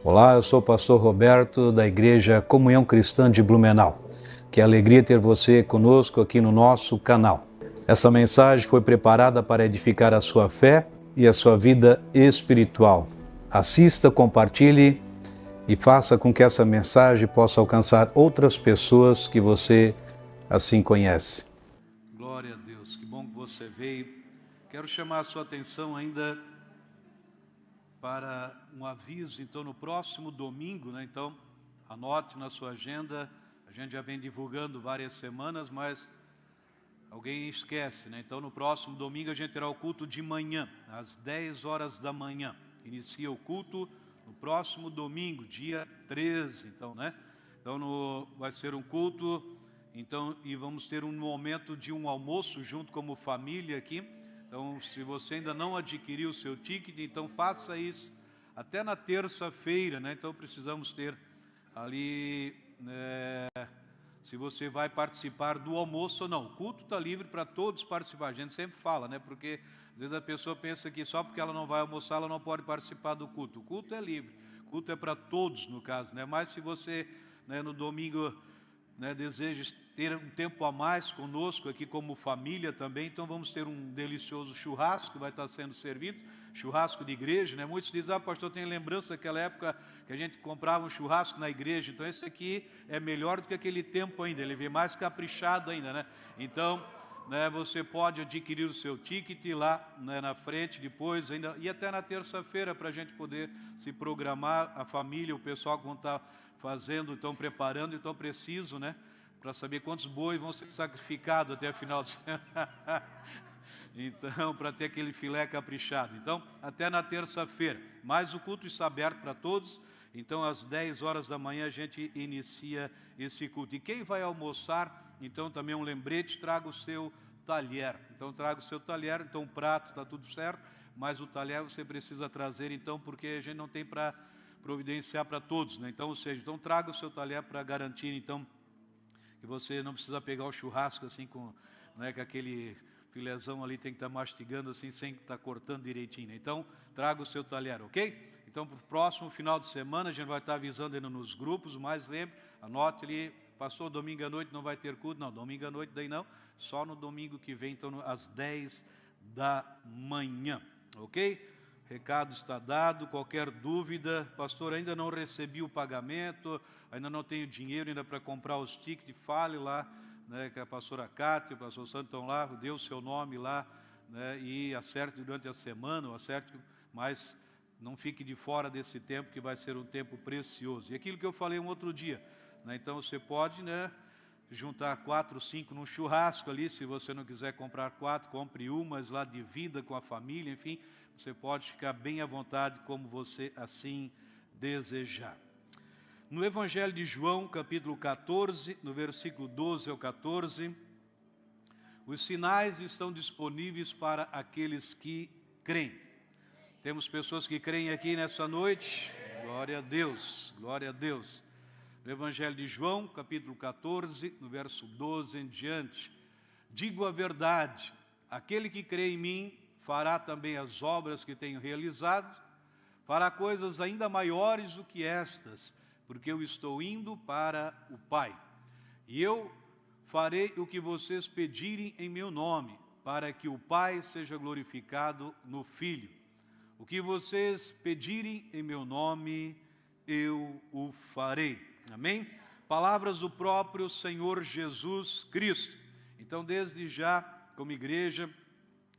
Olá, eu sou o pastor Roberto da Igreja Comunhão Cristã de Blumenau. Que alegria ter você conosco aqui no nosso canal. Essa mensagem foi preparada para edificar a sua fé e a sua vida espiritual. Assista, compartilhe e faça com que essa mensagem possa alcançar outras pessoas que você assim conhece. Glória a Deus, que bom que você veio. Quero chamar a sua atenção ainda para um aviso, então no próximo domingo, então anote na sua agenda, a gente já vem divulgando várias semanas, mas alguém esquece, então no próximo domingo a gente terá o culto de manhã, às 10 horas da manhã, inicia o culto no próximo domingo, dia 13, então vai ser um culto, e vamos ter um momento de um almoço junto como família aqui. Então, se você ainda não adquiriu o seu ticket, então faça isso até na terça-feira, Então, precisamos ter ali, se você vai participar do almoço ou não. O culto está livre para todos participar, a gente sempre fala, Porque às vezes a pessoa pensa que só porque ela não vai almoçar, ela não pode participar do culto. O culto é livre, o culto é para todos, no caso, Mas se você, no domingo, deseja ter um tempo a mais conosco aqui como família também, então vamos ter um delicioso churrasco que vai estar sendo servido, churrasco de igreja, Muitos dizem, pastor, tem lembrança daquela época que a gente comprava um churrasco na igreja, então esse aqui é melhor do que aquele tempo ainda, ele vem mais caprichado ainda, Então, você pode adquirir o seu ticket lá, na frente, depois ainda, e até na terça-feira, para a gente poder se programar, a família, o pessoal que vão estar fazendo, estão preparando, então preciso, para saber quantos bois vão ser sacrificados até o final de semana. Então, para ter aquele filé caprichado. Então, até na terça-feira. Mas o culto está aberto para todos. Então, às 10 horas da manhã, a gente inicia esse culto. E quem vai almoçar, então, também um lembrete, traga o seu talher. Então, traga o seu talher. Então, o prato está tudo certo, mas o talher você precisa trazer, então, porque a gente não tem para providenciar para todos, Então, ou seja, então traga o seu talher para garantir, então, que você não precisa pegar o churrasco assim com, que aquele filézão ali tem que estar mastigando assim, sem estar cortando direitinho, Então, traga o seu talher, ok? Então, para o próximo final de semana, a gente vai estar avisando ainda nos grupos, mas lembre, anote ali, pastor, domingo à noite não vai ter culto? Não, domingo à noite daí não, só no domingo que vem, então, às 10 da manhã, ok? Recado está dado, qualquer dúvida, pastor, ainda não recebi o pagamento, ainda não tenho dinheiro ainda para comprar os tickets, fale lá, que a pastora Cátia, o pastor Santo estão lá, dê o seu nome lá, e acerte durante a semana, mas não fique de fora desse tempo, que vai ser um tempo precioso. E aquilo que eu falei um outro dia, então você pode, juntar 4, 5 num churrasco ali, se você não quiser comprar 4, compre umas lá, divida com a família, enfim, você pode ficar bem à vontade como você assim desejar. No Evangelho de João, capítulo 14, no versículo 12 ao 14, os sinais estão disponíveis para aqueles que creem. Temos pessoas que creem aqui nessa noite? Glória a Deus, glória a Deus. No Evangelho de João, capítulo 14, no verso 12 em diante, digo a verdade, aquele que crê em mim fará também as obras que tenho realizado, fará coisas ainda maiores do que estas, porque eu estou indo para o Pai. E eu farei o que vocês pedirem em meu nome, para que o Pai seja glorificado no Filho. O que vocês pedirem em meu nome, eu o farei. Amém? Palavras do próprio Senhor Jesus Cristo. Então, desde já, como igreja,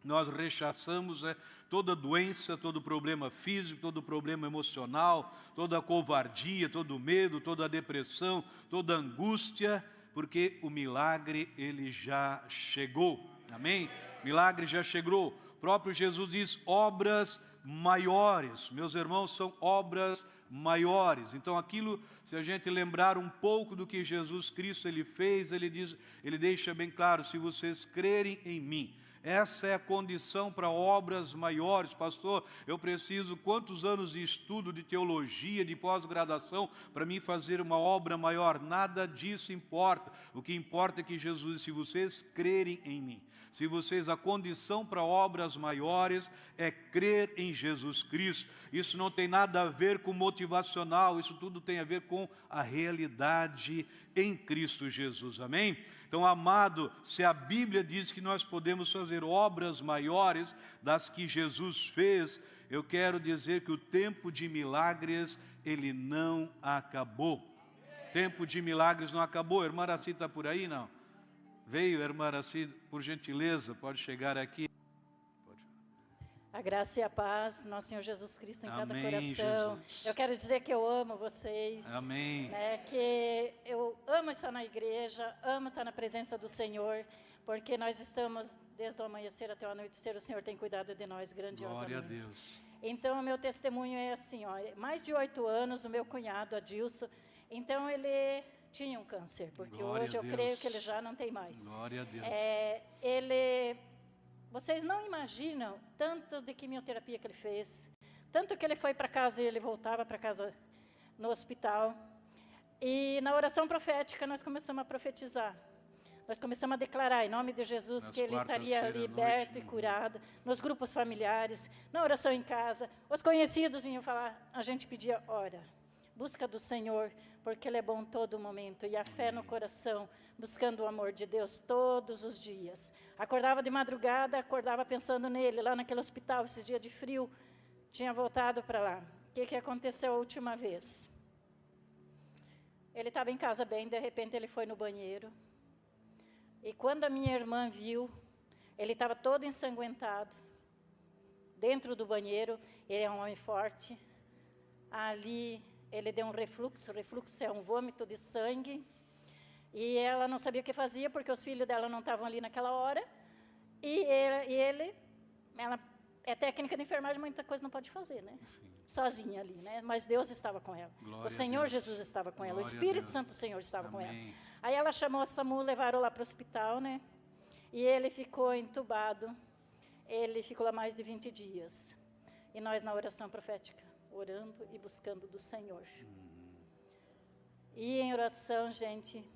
nós rechaçamos toda doença, todo problema físico, todo problema emocional, toda covardia, todo medo, toda depressão, toda angústia, porque o milagre, ele já chegou. Amém? Milagre já chegou. O próprio Jesus diz, obras maiores. Meus irmãos, são obras maiores. Então, aquilo, se a gente lembrar um pouco do que Jesus Cristo ele fez, ele diz, ele deixa bem claro, se vocês crerem em mim. Essa é a condição para obras maiores. Pastor, eu preciso quantos anos de estudo de teologia, de pós-graduação, para mim fazer uma obra maior? Nada disso importa. O que importa é que Jesus, se vocês crerem em mim, se vocês, a condição para obras maiores é crer em Jesus Cristo. Isso não tem nada a ver com motivacional, isso tudo tem a ver com a realidade em Cristo Jesus, amém? Então, amado, se a Bíblia diz que nós podemos fazer obras maiores das que Jesus fez, eu quero dizer que o tempo de milagres, ele não acabou. Tempo de milagres não acabou. A irmã Araci está por aí, não? Veio, irmã Araci, por gentileza, pode chegar aqui. A graça e a paz, nosso Senhor Jesus Cristo em Amém, cada coração. Jesus. Eu quero dizer que eu amo vocês. Amém. Né, que eu amo estar na igreja, amo estar na presença do Senhor, porque nós estamos, desde o amanhecer até o anoitecer, o Senhor tem cuidado de nós grandiosamente. Glória a Deus. Então, o meu testemunho é assim, ó, mais de 8 anos, o meu cunhado, Adilson, então ele tinha um câncer, porque Glória hoje a eu Deus. creio que ele já não tem mais. Glória a Deus. Vocês não imaginam tanto de quimioterapia que ele fez, tanto que ele foi para casa e ele voltava para casa no hospital. E na oração profética nós começamos a profetizar. Nós começamos a declarar em nome de Jesus que ele estaria liberto e curado, nos grupos familiares, na oração em casa. Os conhecidos vinham falar, a gente pedia, ora, busca do Senhor, porque Ele é bom todo momento, e a fé no coração, buscando o amor de Deus todos os dias. Acordava de madrugada, acordava pensando nele, lá naquele hospital, esses dias de frio, tinha voltado para lá. O que aconteceu a última vez? Ele estava em casa bem, de repente ele foi no banheiro, e quando a minha irmã viu, ele estava todo ensanguentado, dentro do banheiro. Ele é um homem forte, ali ele deu um refluxo é um vômito de sangue, e ela não sabia o que fazia, porque os filhos dela não estavam ali naquela hora, ela é técnica de enfermagem, muita coisa não pode fazer, né? Sim. Sozinha ali, né? Mas Deus estava com ela. Glória o Senhor Jesus estava com ela, o Espírito Santo do Senhor estava com ela. Aí ela chamou a SAMU, levaram lá para o hospital, né? E ele ficou entubado, ele ficou lá mais de 20 dias. E nós na oração profética, orando e buscando do Senhor. E em oração, gente,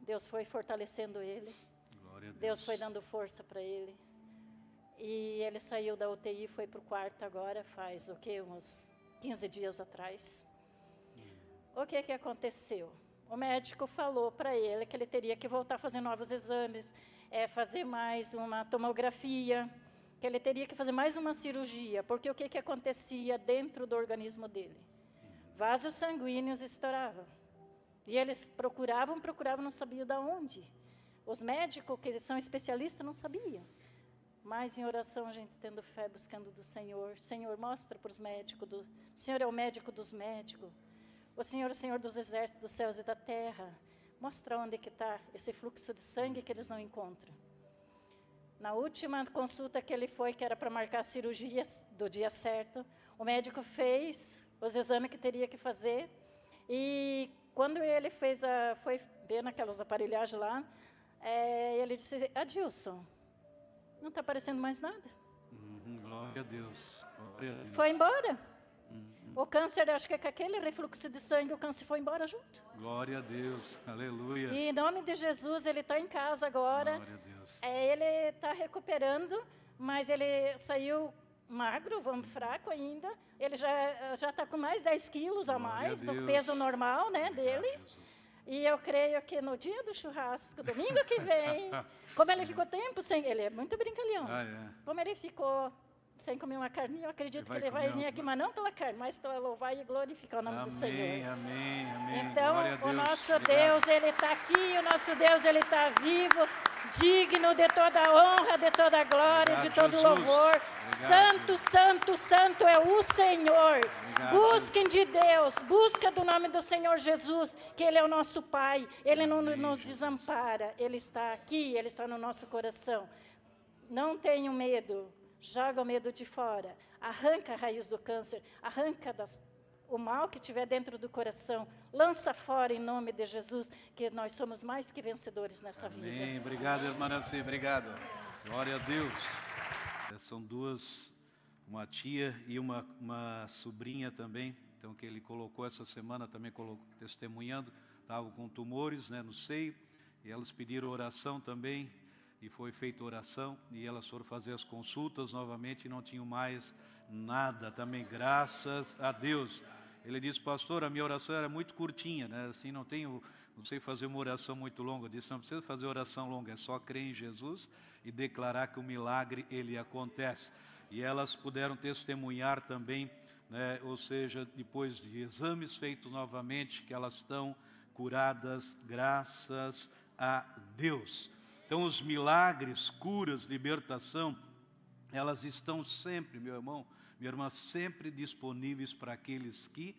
Deus foi fortalecendo ele. Glória a Deus. Deus foi dando força para ele. E ele saiu da UTI, foi para o quarto agora, faz uns 15 dias atrás. O que aconteceu? O médico falou para ele que ele teria que voltar a fazer novos exames, fazer mais uma tomografia, que ele teria que fazer mais uma cirurgia, porque o que acontecia dentro do organismo dele? Vasos sanguíneos estouravam. E eles procuravam, não sabiam de onde. Os médicos, que são especialistas, não sabiam. Mas em oração, a gente tendo fé, buscando do Senhor. Senhor, mostra para os médicos, o Senhor é o médico dos médicos. O Senhor é o Senhor dos exércitos, dos céus e da terra. Mostra onde que está esse fluxo de sangue que eles não encontram. Na última consulta que ele foi, que era para marcar a cirurgia do dia certo, o médico fez os exames que teria que fazer. E quando ele foi ver naquelas aparelhagens lá, ele disse, Adilson, não está aparecendo mais nada. Glória a Deus. Glória a Deus. Foi embora. O câncer, acho que com aquele refluxo de sangue, o câncer foi embora junto. Glória a Deus. Aleluia. E em nome de Jesus, ele está em casa agora. Glória a Deus. Ele está recuperando, mas ele saiu magro, fraco ainda. Ele já está com mais 10 quilos a mais do peso normal, né, dele. E eu creio que no dia do churrasco, domingo que vem, como ele ficou tempo sem... Ele é muito brincalhão. Como ele ficou sem comer uma carninha, eu acredito que ele vai vir aqui, mas não pela carne, mas pela louvar e glorificar o nome do Senhor. Amém. Então, o nosso Deus, Ele está aqui, o nosso Deus, Ele está vivo, digno de toda a honra, de toda a glória, de todo o louvor. Santo, santo, santo é o Senhor. Busquem de Deus, busca do nome do Senhor Jesus, que Ele é o nosso Pai, Ele não nos desampara, Ele está aqui, Ele está no nosso coração. Não tenham medo, joga o medo de fora, arranca a raiz do câncer, arranca o mal que tiver dentro do coração, lança fora em nome de Jesus, que nós somos mais que vencedores nessa vida. Amém. Obrigado, irmã Nancy, obrigado. Glória a Deus. São duas, uma tia e uma sobrinha também, então que ele colocou essa semana, também testemunhando, estavam com tumores, né, no seio, e elas pediram oração também, e foi feita oração, e elas foram fazer as consultas novamente e não tinham mais nada também, graças a Deus. Ele disse, pastor, a minha oração era muito curtinha, né? Assim, não sei fazer uma oração muito longa. Eu disse, não precisa fazer oração longa, é só crer em Jesus e declarar que o milagre, ele acontece. E elas puderam testemunhar também, né? Ou seja, depois de exames feitos novamente, que elas estão curadas, graças a Deus. Então, os milagres, curas, libertação, elas estão sempre, meu irmão, minha irmã, sempre disponíveis para aqueles que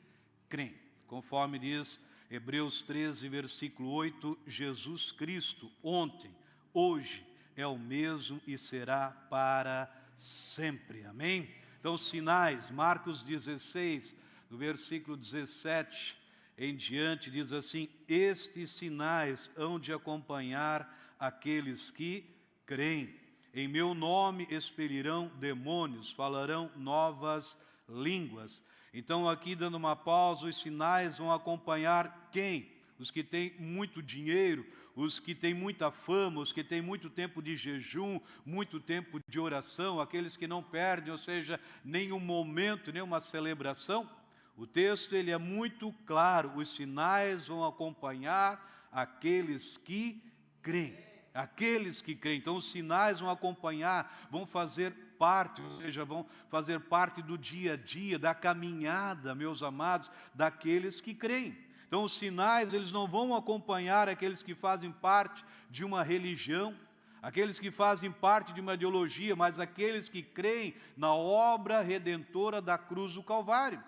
creem. Conforme diz Hebreus 13, versículo 8, Jesus Cristo, ontem, hoje, é o mesmo e será para sempre. Amém? Então, sinais, Marcos 16, no versículo 17 em diante, diz assim, estes sinais hão de acompanhar aqueles que creem. Em meu nome expelirão demônios, falarão novas línguas. Então, aqui dando uma pausa, os sinais vão acompanhar quem? Os que têm muito dinheiro, os que têm muita fama, os que têm muito tempo de jejum, muito tempo de oração, aqueles que não perdem, ou seja, nenhum momento, nenhuma celebração. O texto ele é muito claro, os sinais vão acompanhar aqueles que creem. Aqueles que creem, então os sinais vão acompanhar, vão fazer parte, ou seja, vão fazer parte do dia a dia, da caminhada, meus amados, daqueles que creem. Então os sinais, eles não vão acompanhar aqueles que fazem parte de uma religião, aqueles que fazem parte de uma ideologia, mas aqueles que creem na obra redentora da cruz do Calvário.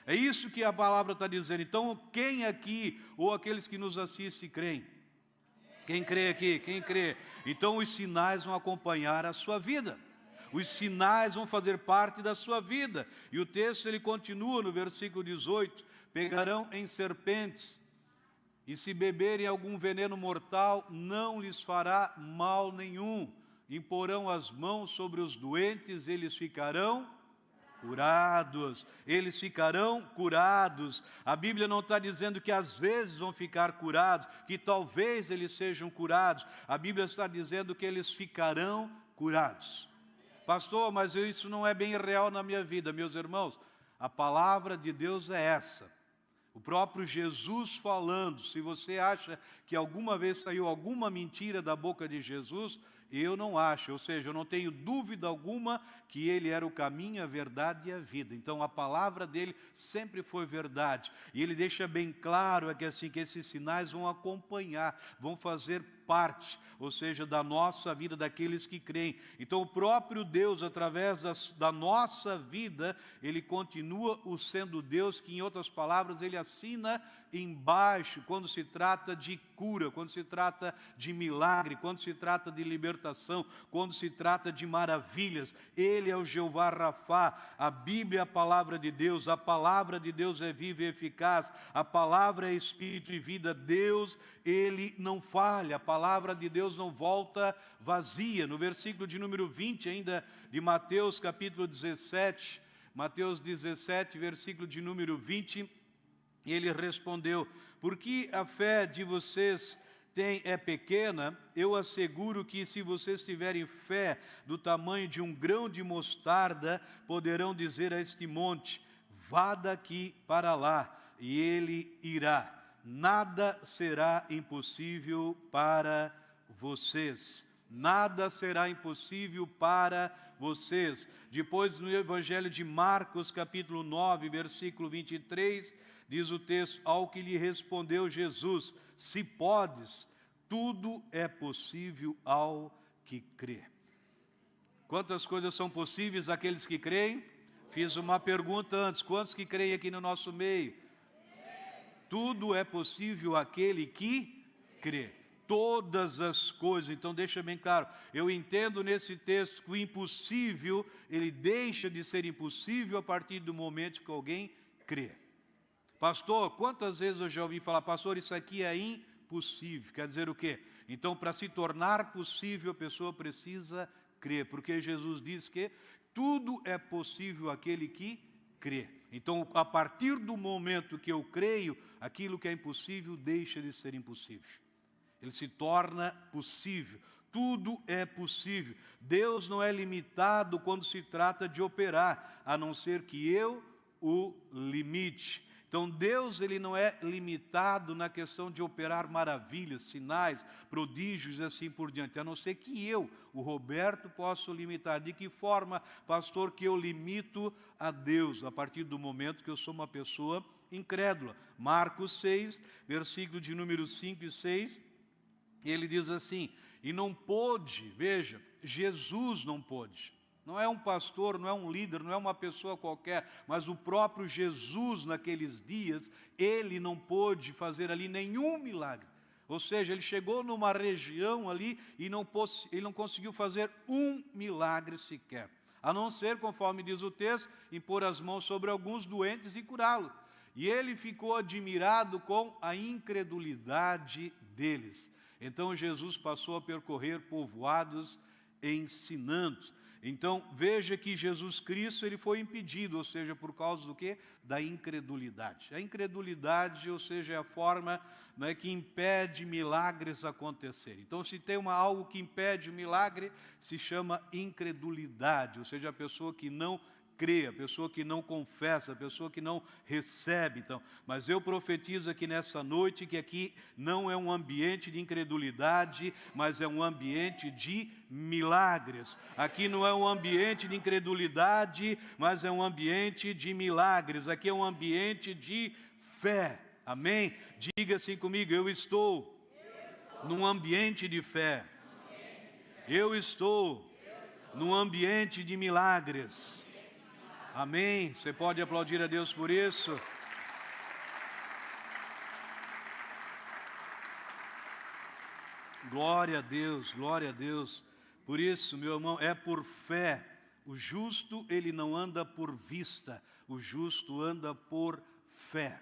É isso que a palavra está dizendo. Então, quem aqui, ou aqueles que nos assistem, creem? Quem crê aqui? Quem crê? Então os sinais vão acompanhar a sua vida. Os sinais vão fazer parte da sua vida. E o texto ele continua no versículo 18. Pegarão em serpentes e se beberem algum veneno mortal, não lhes fará mal nenhum. Imporão as mãos sobre os doentes, eles ficarão curados, eles ficarão curados. A Bíblia não está dizendo que às vezes vão ficar curados, que talvez eles sejam curados. A Bíblia está dizendo que eles ficarão curados. Pastor, mas isso não é bem real na minha vida, meus irmãos. A palavra de Deus é essa. O próprio Jesus falando, se você acha que alguma vez saiu alguma mentira da boca de Jesus, eu não acho, ou seja, eu não tenho dúvida alguma que ele era o caminho, a verdade e a vida. Então a palavra dele sempre foi verdade. E ele deixa bem claro que esses sinais vão acompanhar, vão fazer parte, ou seja, da nossa vida, daqueles que creem. Então o próprio Deus, através da nossa vida, ele continua sendo Deus, que em outras palavras, ele assina embaixo, quando se trata de cura, quando se trata de milagre, quando se trata de libertação, quando se trata de maravilhas. Ele é o Jeová Rafá. A Bíblia é a palavra de Deus, a palavra de Deus é viva e eficaz, a palavra é espírito e vida. Deus, ele não falha, a palavra de Deus não volta vazia. No versículo de número 20 ainda de Mateus capítulo 17, Mateus 17, versículo de número 20, ele respondeu, porque a fé de vocês é pequena, eu asseguro que se vocês tiverem fé do tamanho de um grão de mostarda, poderão dizer a este monte, vá daqui para lá, e ele irá. Nada será impossível para vocês. Nada será impossível para vocês. Depois, no Evangelho de Marcos, capítulo 9, versículo 23, diz o texto, ao que lhe respondeu Jesus, se podes, tudo é possível ao que crê. Quantas coisas são possíveis àqueles que creem? Fiz uma pergunta antes, quantos que creem aqui no nosso meio? Tudo é possível àquele que crê. Todas as coisas, então deixa bem claro, eu entendo nesse texto que o impossível, ele deixa de ser impossível a partir do momento que alguém crê. Pastor, quantas vezes eu já ouvi falar, pastor, isso aqui é impossível. Quer dizer o quê? Então, para se tornar possível, a pessoa precisa crer, porque Jesus diz que tudo é possível àquele que crê. Então, a partir do momento que eu creio, aquilo que é impossível deixa de ser impossível. Ele se torna possível. Tudo é possível. Deus não é limitado quando se trata de operar, a não ser que eu o limite. Então, Deus ele não é limitado na questão de operar maravilhas, sinais, prodígios e assim por diante, a não ser que eu, o Roberto, possa limitar. De que forma, pastor, que eu limito a Deus? A partir do momento que eu sou uma pessoa incrédula. Marcos 6, versículo de número 5 e 6, ele diz assim, e não pôde, veja, Jesus não pôde. Não é um pastor, não é um líder, não é uma pessoa qualquer, mas o próprio Jesus naqueles dias, ele não pôde fazer ali nenhum milagre. Ou seja, ele chegou numa região ali e ele não conseguiu fazer um milagre sequer. A não ser, conforme diz o texto, impor as mãos sobre alguns doentes e curá-lo. E ele ficou admirado com a incredulidade deles. Então Jesus passou a percorrer povoados ensinando. Então, veja que Jesus Cristo ele foi impedido, ou seja, por causa do quê? Da incredulidade. A incredulidade, ou seja, é a forma que impede milagres acontecerem. Então, se tem algo que impede o milagre, se chama incredulidade, ou seja, a pessoa que não crê, a pessoa que não confessa, a pessoa que não recebe. Então, mas eu profetizo aqui nessa noite que aqui não é um ambiente de incredulidade, mas é um ambiente de milagres. Aqui não é um ambiente de incredulidade, mas é um ambiente de milagres. Aqui é um ambiente de fé. Amém? Diga assim comigo, eu estou num ambiente de fé. Eu estou num ambiente de milagres. Amém? Você pode aplaudir a Deus por isso? Glória a Deus, glória a Deus. Por isso, meu irmão, é por fé. O justo, ele não anda por vista. O justo anda por fé.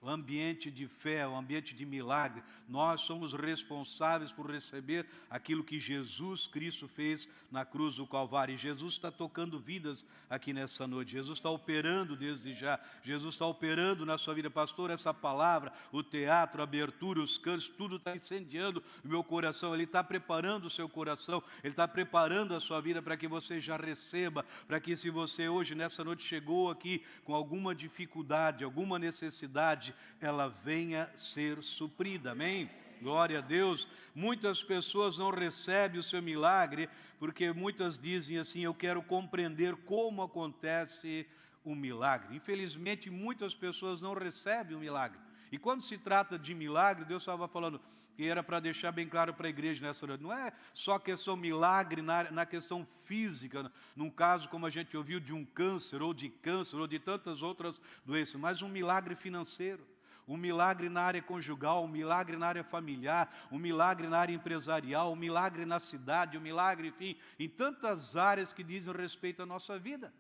O ambiente de fé, o ambiente de milagre. Nós somos responsáveis por receber aquilo que Jesus Cristo fez na cruz do Calvário. E Jesus está tocando vidas aqui nessa noite. Jesus está operando desde já. Jesus está operando na sua vida. Pastor, essa palavra, o teatro, a abertura, os cantos, tudo está incendiando o meu coração. Ele está preparando o seu coração. Ele está preparando a sua vida para que você já receba. Para que se você hoje, nessa noite, chegou aqui com alguma dificuldade, alguma necessidade, ela venha ser suprida, amém? Glória a Deus. Muitas pessoas não recebem o seu milagre, porque muitas dizem assim, eu quero compreender como acontece o milagre. Infelizmente, muitas pessoas não recebem o milagre. E quando se trata de milagre, Deus estava falando, que era para deixar bem claro para a igreja nessa noite, não é só questão milagre na questão física, num caso como a gente ouviu de um câncer, ou de tantas outras doenças, mas um milagre financeiro, um milagre na área conjugal, um milagre na área familiar, um milagre na área empresarial, um milagre na cidade, um milagre, enfim, em tantas áreas que dizem respeito à nossa vida.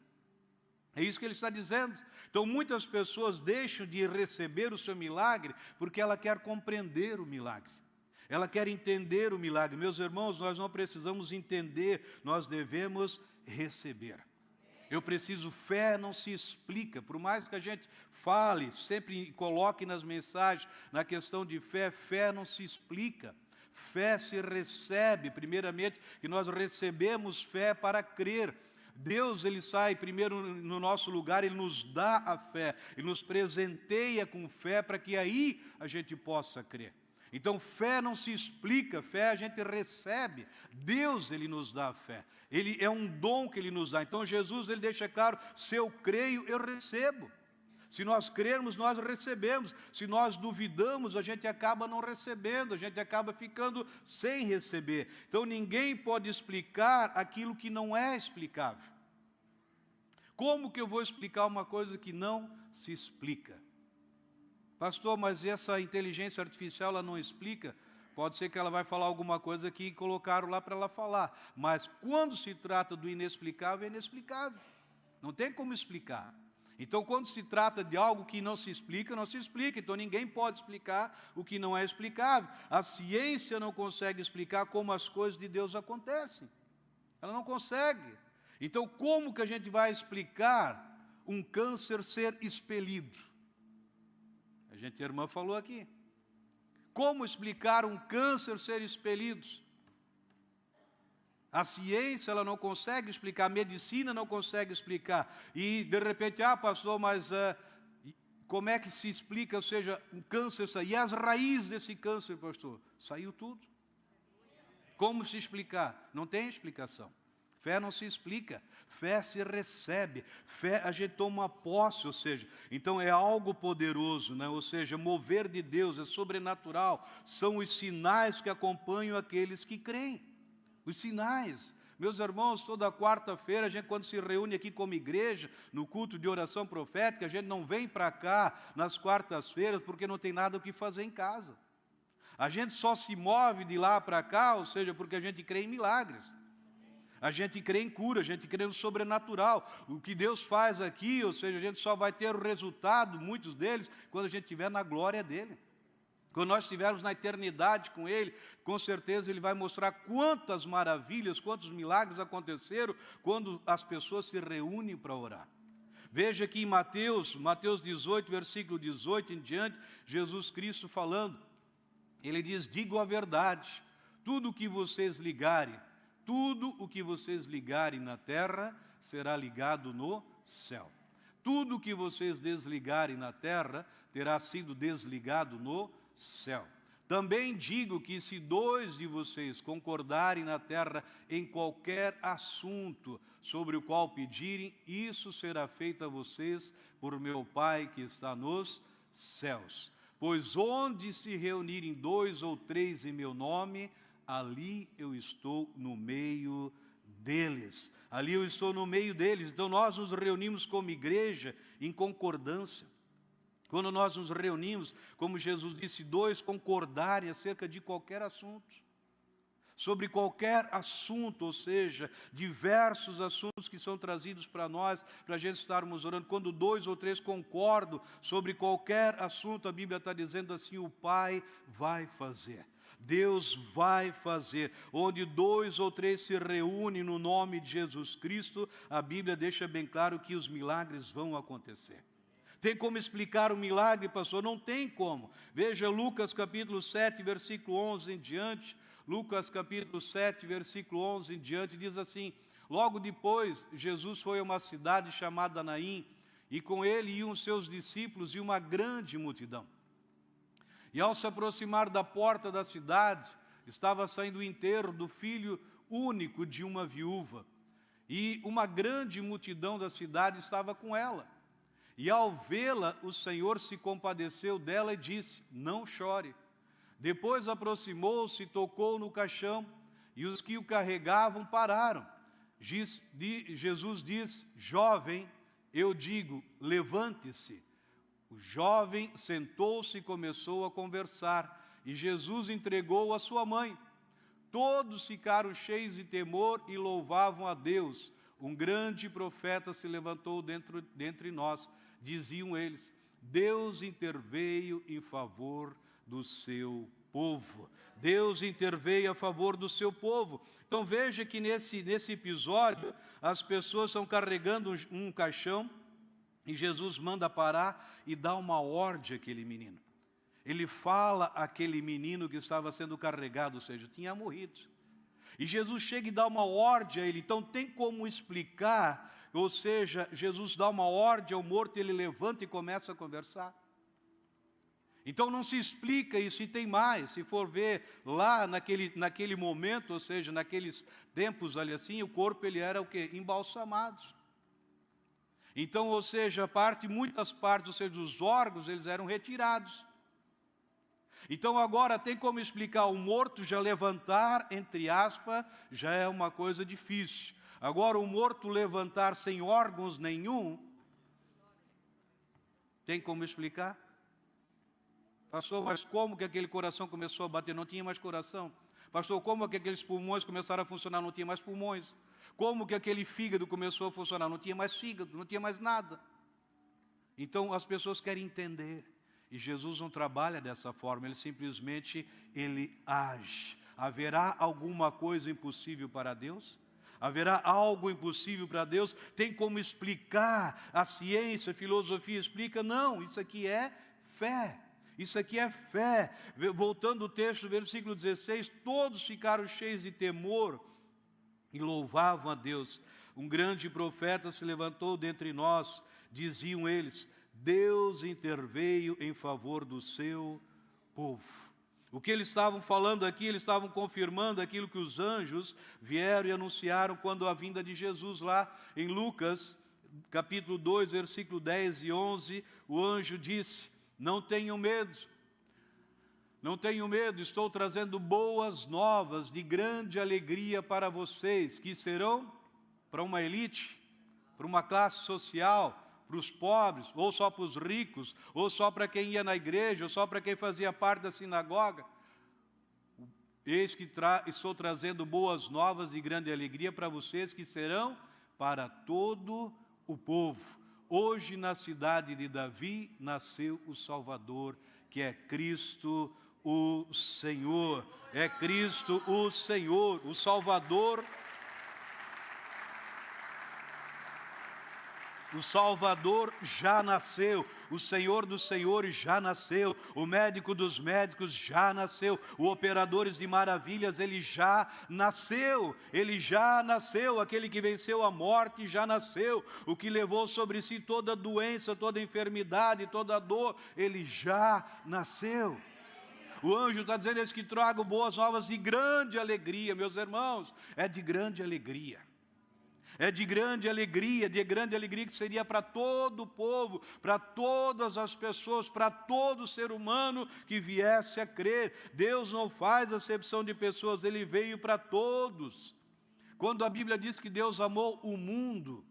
É isso que ele está dizendo. Então, muitas pessoas deixam de receber o seu milagre porque ela quer compreender o milagre. Ela quer entender o milagre. Meus irmãos, nós não precisamos entender, nós devemos receber. Eu preciso, fé não se explica, por mais que a gente fale, sempre coloque nas mensagens, na questão de fé, fé não se explica. Fé se recebe, primeiramente, que nós recebemos fé para crer. Deus, ele sai primeiro no nosso lugar, ele nos dá a fé, ele nos presenteia com fé para que aí a gente possa crer. Então, fé não se explica, fé a gente recebe. Deus, ele nos dá a fé. Ele é um dom que ele nos dá. Então, Jesus, ele deixa claro, se eu creio, eu recebo. Se nós crermos, nós recebemos. Se nós duvidamos, a gente acaba não recebendo, a gente acaba ficando sem receber. Então, ninguém pode explicar aquilo que não é explicável. Como que eu vou explicar uma coisa que não se explica? Pastor, mas essa inteligência artificial ela não explica? Pode ser que ela vai falar alguma coisa que colocaram lá para ela falar. Mas quando se trata do inexplicável, é inexplicável. Não tem como explicar. Então, quando se trata de algo que não se explica, não se explica. Então, ninguém pode explicar o que não é explicável. A ciência não consegue explicar como as coisas de Deus acontecem. Ela não consegue. Então, como que a gente vai explicar um câncer ser expelido? A irmã falou aqui. Como explicar um câncer ser expelido? A ciência ela não consegue explicar, a medicina não consegue explicar. E de repente, pastor, mas como é que se explica, ou seja, um câncer sair? E as raízes desse câncer, pastor? Saiu tudo. Como se explicar? Não tem explicação. Fé não se explica, fé se recebe, fé a gente toma posse, ou seja, então é algo poderoso, né? Ou seja, mover de Deus é sobrenatural, são os sinais que acompanham aqueles que creem. Os sinais. Meus irmãos, toda quarta-feira, a gente quando se reúne aqui como igreja, no culto de oração profética, a gente não vem para cá nas quartas-feiras porque não tem nada o que fazer em casa. A gente só se move de lá para cá, ou seja, porque a gente crê em milagres. A gente crê em cura, a gente crê no sobrenatural. O que Deus faz aqui, ou seja, a gente só vai ter o resultado, muitos deles, quando a gente estiver na glória dEle. Quando nós estivermos na eternidade com Ele, com certeza Ele vai mostrar quantas maravilhas, quantos milagres aconteceram quando as pessoas se reúnem para orar. Veja aqui em Mateus 18, versículo 18 em diante, Jesus Cristo falando. Ele diz, digo a verdade, tudo o que vocês ligarem na terra, será ligado no céu. Tudo o que vocês desligarem na terra, terá sido desligado no céu. Também digo que se 2 de vocês concordarem na terra em qualquer assunto sobre o qual pedirem, isso será feito a vocês por meu Pai que está nos céus. Pois onde se reunirem 2 ou 3 em meu nome, ali eu estou no meio deles. Ali eu estou no meio deles. Então nós nos reunimos como igreja em concordância. Quando nós nos reunimos, como Jesus disse, 2 concordarem acerca de qualquer assunto. Sobre qualquer assunto, ou seja, diversos assuntos que são trazidos para nós, para a gente estarmos orando. Quando 2 ou 3 concordam sobre qualquer assunto, a Bíblia está dizendo assim, o Pai vai fazer. Deus vai fazer. Onde 2 ou 3 se reúnem no nome de Jesus Cristo, a Bíblia deixa bem claro que os milagres vão acontecer. Tem como explicar o milagre, pastor? Não tem como. Veja Lucas capítulo 7, versículo 11 em diante. Lucas capítulo 7, versículo 11 em diante, diz assim, logo depois, Jesus foi a uma cidade chamada Naim, e com ele iam seus discípulos e uma grande multidão. E ao se aproximar da porta da cidade, estava saindo o enterro do filho único de uma viúva. E uma grande multidão da cidade estava com ela. E ao vê-la, o Senhor se compadeceu dela e disse, não chore. Depois aproximou-se, tocou no caixão, e os que o carregavam pararam. Jesus disse, jovem, eu digo, levante-se. O jovem sentou-se e começou a conversar, e Jesus entregou a sua mãe. Todos ficaram cheios de temor e louvavam a Deus. Um grande profeta se levantou dentre nós, diziam eles, Deus interveio em favor do seu povo. Deus interveio a favor do seu povo. Então veja que nesse episódio, as pessoas estão carregando um caixão, e Jesus manda parar e dá uma ordem àquele menino. Ele fala àquele menino que estava sendo carregado, ou seja, tinha morrido. E Jesus chega e dá uma ordem a ele. Então tem como explicar, ou seja, Jesus dá uma ordem ao morto, ele levanta e começa a conversar. Então não se explica isso, e tem mais, se for ver lá naquele momento, ou seja, naqueles tempos ali assim, o corpo ele era o quê? Embalsamado. Então, ou seja, muitas partes, ou seja, os órgãos, eles eram retirados. Então agora tem como explicar o morto já levantar, entre aspas, já é uma coisa difícil. Agora o morto levantar sem órgãos nenhum, tem como explicar? Pastor, mas como que aquele coração começou a bater? Não tinha mais coração. Pastor, como que aqueles pulmões começaram a funcionar? Não tinha mais pulmões. Como que aquele fígado começou a funcionar? Não tinha mais fígado, não tinha mais nada. Então as pessoas querem entender. E Jesus não trabalha dessa forma, ele simplesmente age. Haverá alguma coisa impossível para Deus? Haverá algo impossível para Deus? Tem como explicar? A ciência, a filosofia explica? Não, isso aqui é fé. Isso aqui é fé. Voltando ao texto, versículo 16, todos ficaram cheios de temor e louvavam a Deus. Um grande profeta se levantou dentre nós, diziam eles, Deus interveio em favor do seu povo. O que eles estavam falando aqui, eles estavam confirmando aquilo que os anjos vieram e anunciaram quando a vinda de Jesus lá em Lucas, capítulo 2, versículo 10 e 11, o anjo disse, não tenham medo, não tenham medo, estou trazendo boas novas de grande alegria para vocês, que serão para uma elite, para uma classe social, para os pobres, ou só para os ricos, ou só para quem ia na igreja, ou só para quem fazia parte da sinagoga. Eis que estou trazendo boas novas de grande alegria para vocês, que serão para todo o povo. Hoje na cidade de Davi nasceu o Salvador, que é Cristo o Senhor. É Cristo o Senhor, o Salvador. O Salvador já nasceu, o Senhor dos Senhores já nasceu, o médico dos médicos já nasceu, o operadores de maravilhas, ele já nasceu, aquele que venceu a morte já nasceu, o que levou sobre si toda doença, toda enfermidade, toda dor, ele já nasceu. O anjo está dizendo esse que trago boas novas de grande alegria, meus irmãos, é de grande alegria. É de grande alegria que seria para todo o povo, para todas as pessoas, para todo ser humano que viesse a crer. Deus não faz acepção de pessoas, Ele veio para todos. Quando a Bíblia diz que Deus amou o mundo,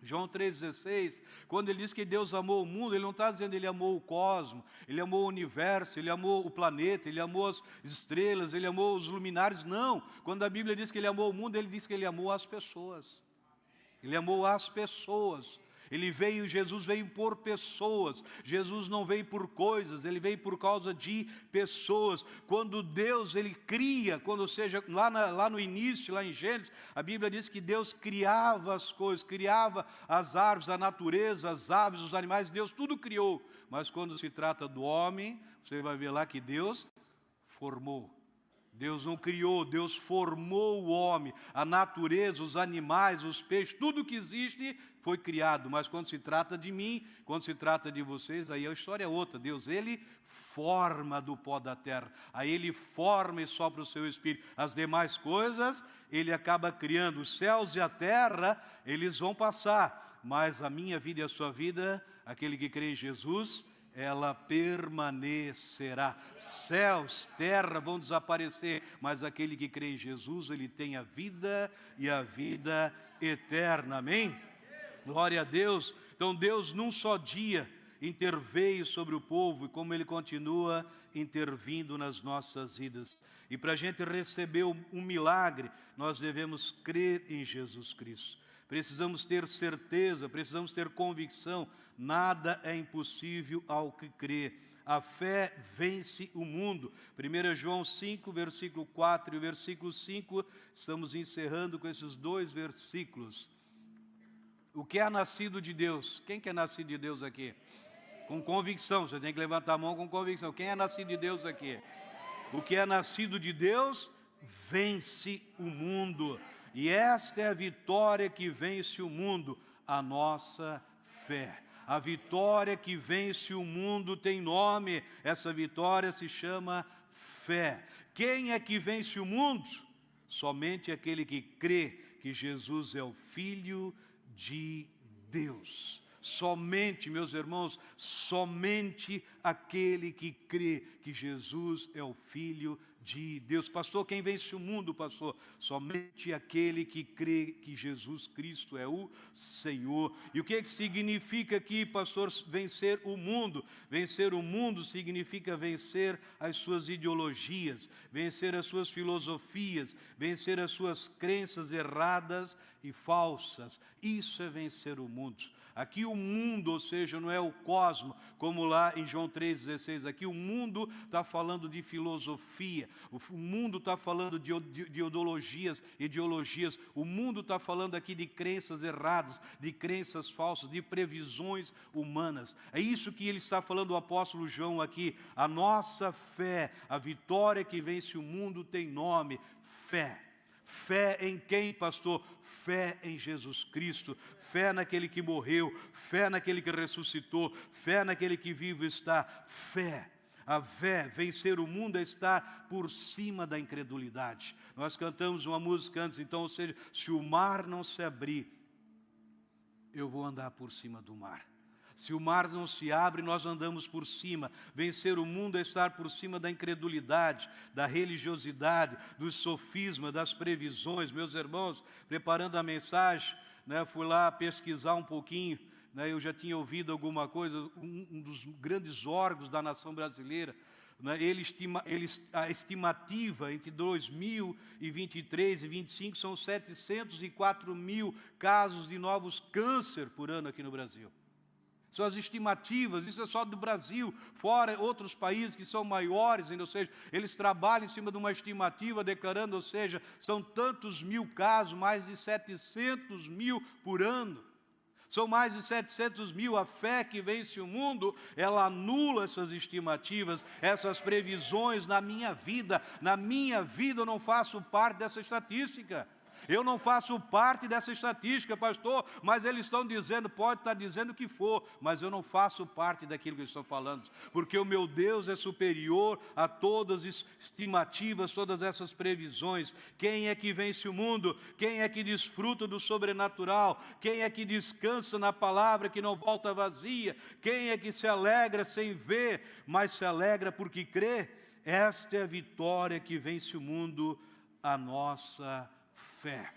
João 3,16, quando ele diz que Deus amou o mundo, ele não está dizendo que ele amou o cosmos, ele amou o universo, ele amou o planeta, ele amou as estrelas, ele amou os luminares, não. Quando a Bíblia diz que ele amou o mundo, ele diz que ele amou as pessoas. Ele amou as pessoas. Jesus veio por pessoas. Jesus não veio por coisas, ele veio por causa de pessoas. Quando Deus, ele cria, lá no início, lá em Gênesis, a Bíblia diz que Deus criava as coisas, criava as árvores, a natureza, as aves, os animais, Deus tudo criou. Mas quando se trata do homem, você vai ver lá que Deus formou. Deus não criou, Deus formou o homem, a natureza, os animais, os peixes, tudo que existe foi criado. Mas quando se trata de mim, quando se trata de vocês, aí a história é outra. Deus, ele forma do pó da terra, aí ele forma e sopra o seu espírito. As demais coisas, ele acaba criando. Os céus e a terra, eles vão passar, mas a minha vida e a sua vida, aquele que crê em Jesus, ela permanecerá. Céus, terra vão desaparecer, mas aquele que crê em Jesus, ele tem a vida e a vida eterna. Amém? Glória a Deus. Então Deus num só dia interveio sobre o povo e como ele continua intervindo nas nossas vidas. E para a gente receber um milagre, nós devemos crer em Jesus Cristo. Precisamos ter certeza, precisamos ter convicção. Nada é impossível ao que crê. A fé vence o mundo. 1 João 5, versículo 4 e o versículo 5, estamos encerrando com esses dois versículos. O que é nascido de Deus? Quem que é nascido de Deus aqui? Com convicção, você tem que levantar a mão com convicção. Quem é nascido de Deus aqui? O que é nascido de Deus vence o mundo. E esta é a vitória que vence o mundo, a nossa fé. A vitória que vence o mundo tem nome, essa vitória se chama fé. Quem é que vence o mundo? Somente aquele que crê que Jesus é o Filho de Deus. Somente, meus irmãos, somente aquele que crê que Jesus é o Filho de Deus. Pastor, quem vence o mundo, pastor? Somente aquele que crê que Jesus Cristo é o Senhor. E o que significa aqui, pastor, vencer o mundo? Vencer o mundo significa vencer as suas ideologias, vencer as suas filosofias, vencer as suas crenças erradas e falsas. Isso é vencer o mundo. Aqui o mundo, ou seja, não é o cosmo, como lá em João 3,16. Aqui o mundo está falando de filosofia, o mundo está falando de ideologias, o mundo está falando aqui de crenças erradas, de crenças falsas, de previsões humanas. É isso que ele está falando, o apóstolo João aqui. A nossa fé, a vitória que vence o mundo tem nome: fé. Fé em quem, pastor? Fé em Jesus Cristo, fé naquele que morreu, fé naquele que ressuscitou, fé naquele que vivo está, fé. A fé, vencer o mundo, é estar por cima da incredulidade. Nós cantamos uma música antes, então, ou seja, se o mar não se abrir, eu vou andar por cima do mar. Se o mar não se abre, nós andamos por cima. Vencer o mundo é estar por cima da incredulidade, da religiosidade, dos sofismas, das previsões. Meus irmãos, preparando a mensagem, fui lá pesquisar um pouquinho, eu já tinha ouvido alguma coisa, um dos grandes órgãos da nação brasileira, a estimativa entre 2023 e 2025 são 704 mil casos de novos câncer por ano aqui no Brasil. São as estimativas, isso é só do Brasil, fora outros países que são maiores, ou seja, eles trabalham em cima de uma estimativa, declarando, ou seja, são tantos mil casos, mais de 700 mil por ano. São mais de 700 mil. A fé que vence o mundo, ela anula essas estimativas, essas previsões na minha vida. Na minha vida eu não faço parte dessa estatística. Eu não faço parte dessa estatística, pastor, mas eles estão dizendo, pode estar dizendo o que for, mas eu não faço parte daquilo que eles estão falando, porque o meu Deus é superior a todas as estimativas, todas essas previsões. Quem é que vence o mundo? Quem é que desfruta do sobrenatural? Quem é que descansa na palavra que não volta vazia? Quem é que se alegra sem ver, mas se alegra porque crê? Esta é a vitória que vence o mundo, a nossa fé.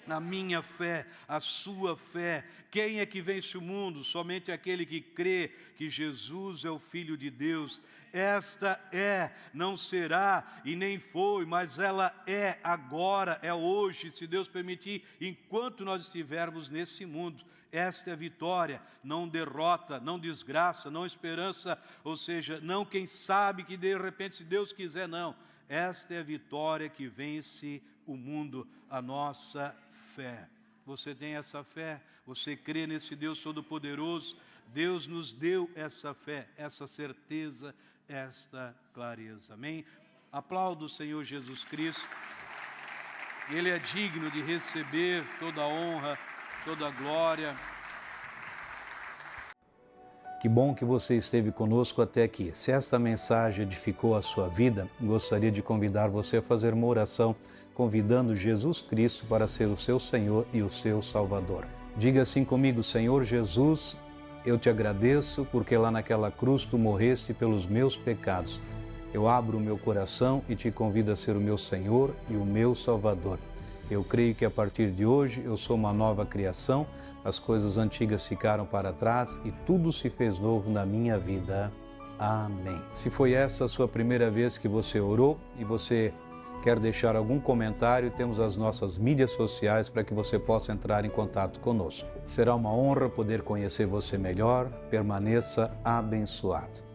A minha fé, a sua fé. Quem é que vence o mundo? Somente aquele que crê que Jesus é o Filho de Deus. Esta é, não será e nem foi, mas ela é agora, é hoje, se Deus permitir, enquanto nós estivermos nesse mundo. Esta é a vitória, não derrota, não desgraça, não esperança, ou seja, não quem sabe que de repente, se Deus quiser, não. Esta é a vitória que vence o mundo, a nossa fé. Você tem essa fé? Você crê nesse Deus Todo-Poderoso? Deus nos deu essa fé, essa certeza, esta clareza. Amém? Aplauda o Senhor Jesus Cristo. Ele é digno de receber toda a honra, toda a glória. Que bom que você esteve conosco até aqui. Se esta mensagem edificou a sua vida, gostaria de convidar você a fazer uma oração convidando Jesus Cristo para ser o seu Senhor e o seu Salvador. Diga assim comigo: Senhor Jesus, eu te agradeço porque lá naquela cruz tu morreste pelos meus pecados. Eu abro o meu coração e te convido a ser o meu Senhor e o meu Salvador. Eu creio que a partir de hoje eu sou uma nova criação, as coisas antigas ficaram para trás e tudo se fez novo na minha vida. Amém. Se foi essa a sua primeira vez que você orou e você quer deixar algum comentário, temos as nossas mídias sociais para que você possa entrar em contato conosco. Será uma honra poder conhecer você melhor. Permaneça abençoado.